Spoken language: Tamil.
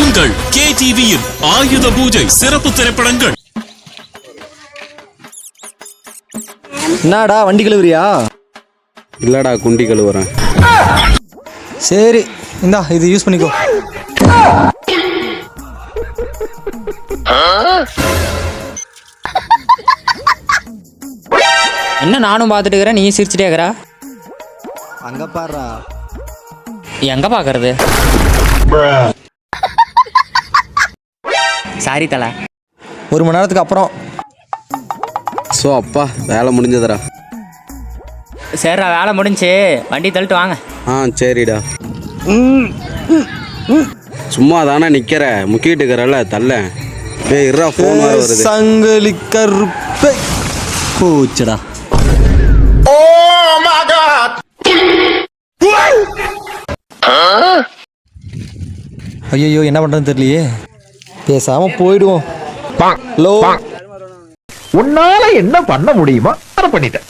உங்கள் KTVயின் ஆயுத பூஜை சிறப்பு திரைப்படங்கள். என்னடா வண்டி கழுவுறியா? இல்லடா குண்டி கழுவுறேன். சரி இந்தா இது யூஸ் பண்ணிக்கோ. என்ன நானும் பார்த்துட்டு இருக்கிறேன், நீ சிரிச்சுட்டே இருக்கிறா? அங்க பாருடா. எங்க பாக்குறது? சாரி தலை. 1 மணி நேரத்துக்கு அப்புறம். ஸோ அப்பா வேலை முடிஞ்சதுடா. சரிடா வேலை முடிஞ்சு, வண்டி தள்ளிட்டு வாங்க. சரிடா. சும்மா தானே நிக்கிற, முக்கிட்டு இருக்கிறல தள்ள. இருடா ஃபோன் வர வருது. சங்கிலி கருப்பை போச்சுடா. ஐயோ என்ன பண்றதுன்னு தெரியலையே. பேசாம போயிடுவோம். உன்னால என்ன பண்ண முடியுமா அதை பண்ணிட்டேன்.